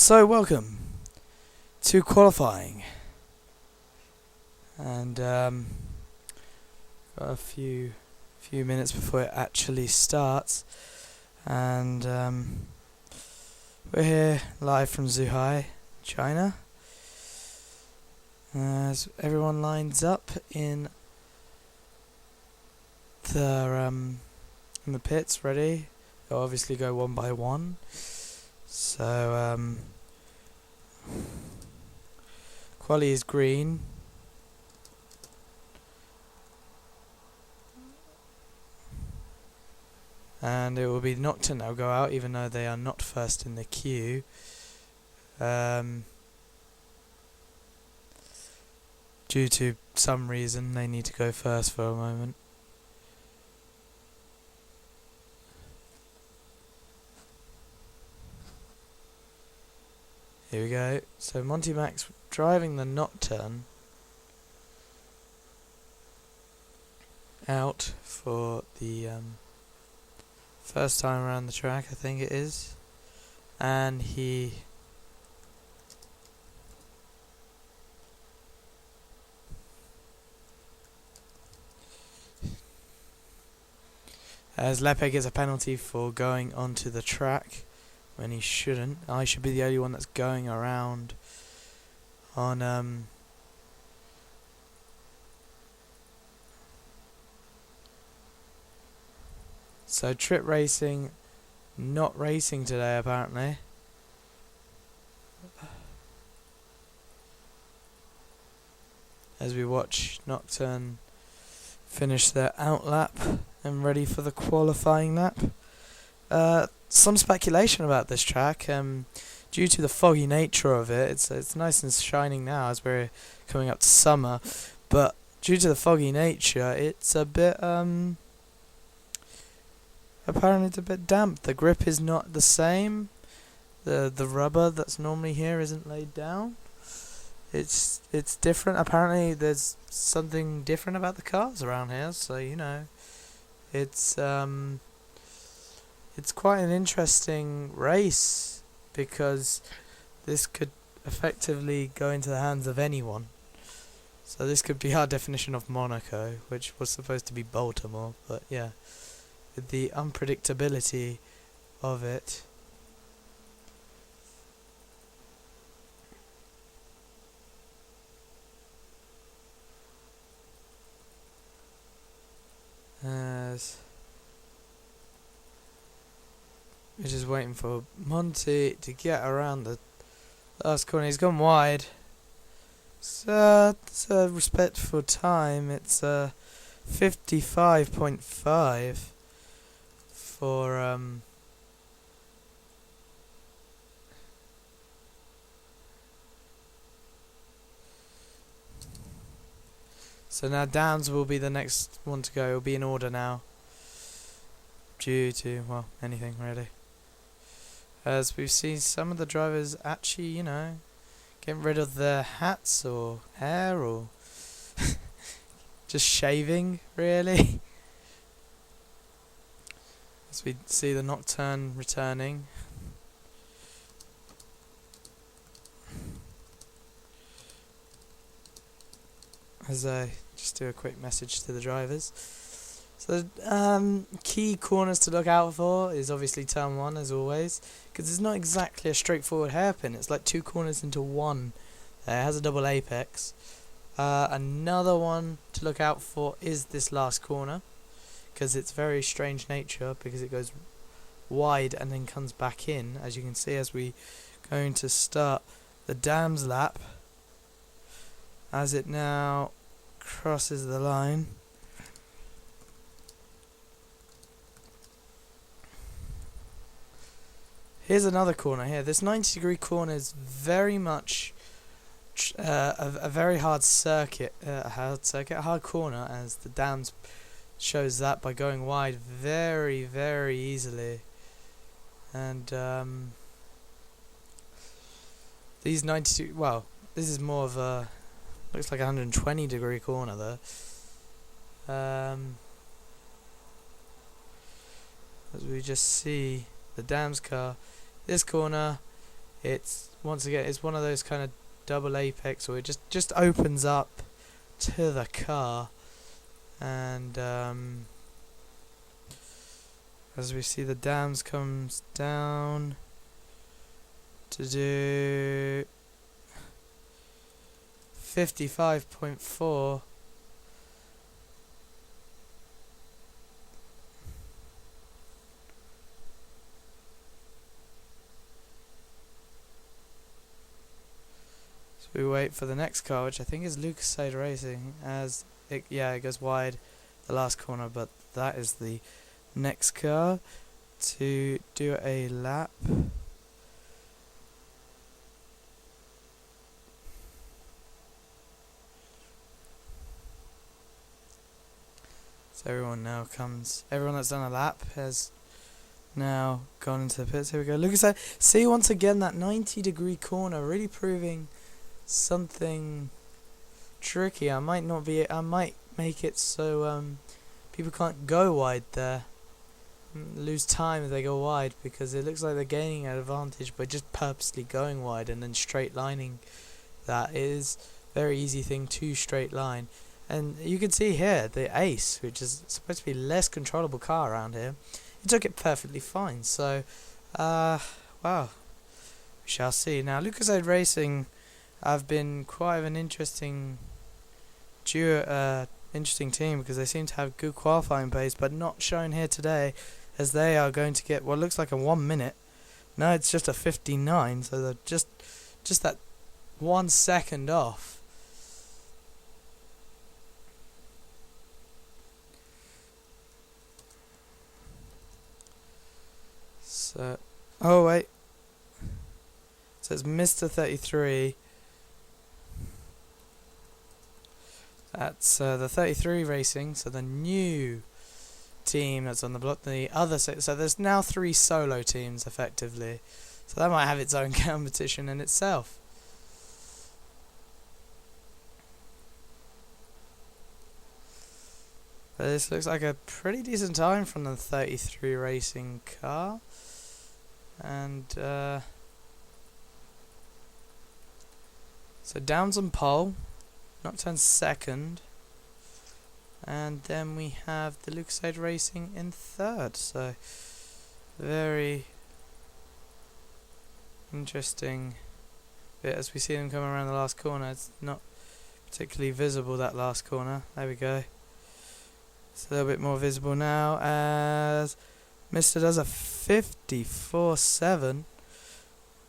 So welcome to qualifying, and got a few minutes before it actually starts, and we're here live from Zhuhai, China. As everyone lines up in the pits, ready. They'll obviously go one by one. So Quali is green. And it will be Nocturne that will go out, even though they are not first in the queue. Due to some reason, they need to go first for a moment. Here we go. So Monty Max driving the Nocturne out for the first time around the track, I think it is, and he as Lepe gets a penalty for going onto the track when he shouldn't. I should be the only one that's going around on so Trip Racing not racing today apparently. As we watch Nocturne finish their out lap and ready for the qualifying lap. Some speculation about this track, due to the foggy nature of it. It's nice and shining now as we're coming up to summer, but due to the foggy nature, it's a bit apparently it's a bit damp. The grip is not the same. The rubber that's normally here isn't laid down. It's different. Apparently there's something different about the cars around here, so you know, it's quite an interesting race because this could effectively go into the hands of anyone. So this could be our definition of Monaco, which was supposed to be Baltimore, but yeah, with the unpredictability of it. As we're just waiting for Monty to get around the last corner. He's gone wide. So it's a respectful time. It's 55.5 for so now Downs will be the next one to go. It'll be in order now. Due to, well, anything really. As we've seen some of the drivers actually, you know, getting rid of their hats or hair or just shaving, really. As we see the Nocturne returning. As I just do a quick message to the drivers. So key corners to look out for is obviously turn 1 as always, because it's not exactly a straightforward hairpin. It's like 2 corners into one. It has a double apex. Another one to look out for is this last corner, because it's very strange nature, because it goes wide and then comes back in, as you can see as we going to start the Dams lap, as it now crosses the line. Here's another corner here. This 90-degree corner is very much a very hard circuit, a hard corner, as the Dams shows that by going wide very, very easily. And these 92, well, this is more of a, looks like a 120-degree corner there. As we just see the Dams car, this corner it's once again it's one of those kind of double apex where it just opens up to the car, and as we see the dams comes down to do 55.4. So we wait for the next car, which I think is Lucasade Racing, as it goes wide the last corner, but that is the next car to do a lap. So everyone that's done a lap has now gone into the pits. Here we go. Lucasade, see once again that 90-degree corner really proving something tricky. I might make it so people can't go wide there, lose time if they go wide, because it looks like they're gaining an advantage by just purposely going wide and then straight lining. That is a very easy thing to straight line. And you can see here the Ace, which is supposed to be less controllable car around here, it took it perfectly fine. So wow, we shall see. Now Lucasade Racing have been quite an interesting interesting team, because they seem to have good qualifying pace, but not shown here today, as they are going to get what looks like a 1 minute. No, it's just a 59, so they're just that 1 second off. So, oh wait, so it's Mr. 33. That's the 33 Racing, so the new team that's on the block. The other so there's now 3 solo teams effectively, so that might have its own competition in itself. But this looks like a pretty decent time from the 33 Racing car, and so Downs on pole, Nocturne second, and then we have the Lucasade Racing in third. So very interesting bit as we see them come around the last corner. It's not particularly visible, that last corner. There we go. It's a little bit more visible now as Mr. does a 54.7,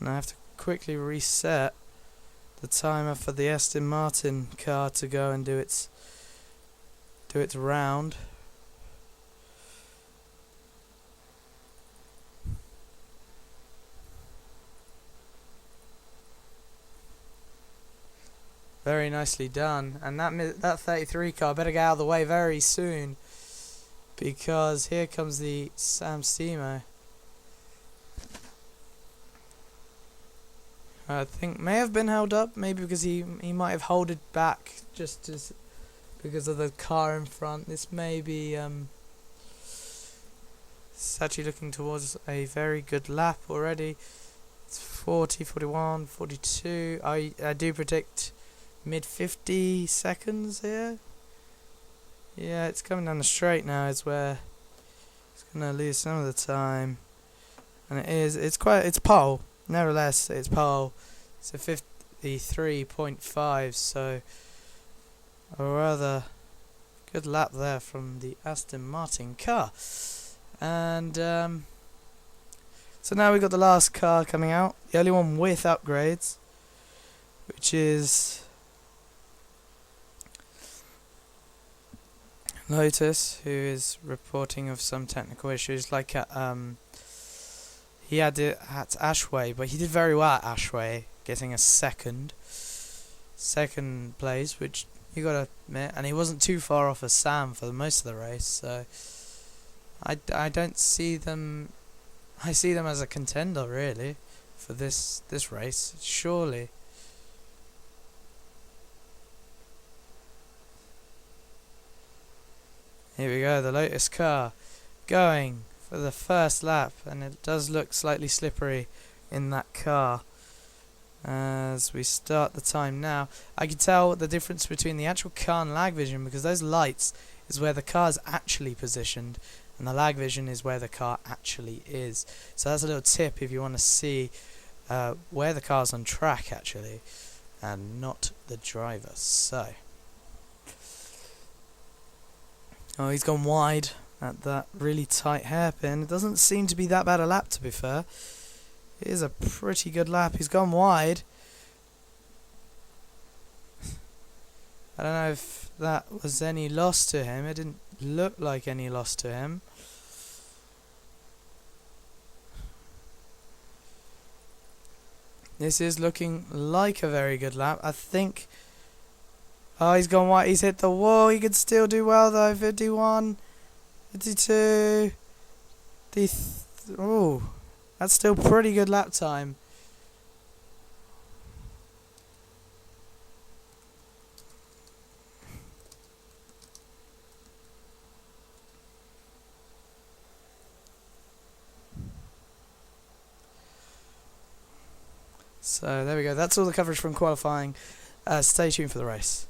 and I have to quickly reset the timer for the Aston Martin car to go and do its round. Very nicely done, and that 33 car better get out of the way very soon, because here comes the Sam Stemo. I think may have been held up, maybe because he might have held it back just because of the car in front. This may be it's actually looking towards a very good lap already. It's 40, 41, 42. I do predict mid 50 seconds here. Yeah, it's coming down the straight now. It's where it's gonna lose some of the time, and it's pole. Nevertheless, it's pole. It's a 53.5, so a rather good lap there from the Aston Martin car. And so now we've got the last car coming out, the only one with upgrades, which is Lotus, who is reporting of some technical issues, like he had it at Ashway, but he did very well at Ashway, getting a second place, which you gotta admit, and he wasn't too far off of Sam for most of the race. So I don't see them. I see them as a contender really for this race, surely. Here we go, the Lotus car going for the first lap, and it does look slightly slippery in that car. As we start the time now, I can tell the difference between the actual car and lag vision, because those lights is where the car is actually positioned and the lag vision is where the car actually is. So that's a little tip if you want to see where the car's on track actually and not the driver. So, oh, he's gone wide at that really tight hairpin. It doesn't seem to be that bad a lap, to be fair. It is a pretty good lap. He's gone wide. I don't know if that was any loss to him. It didn't look like any loss to him. This is looking like a very good lap. I think... Oh, he's gone wide. He's hit the wall. He could still do well, though. 51, 52, oh, that's still pretty good lap time. So there we go. That's all the coverage from qualifying. Stay tuned for the race.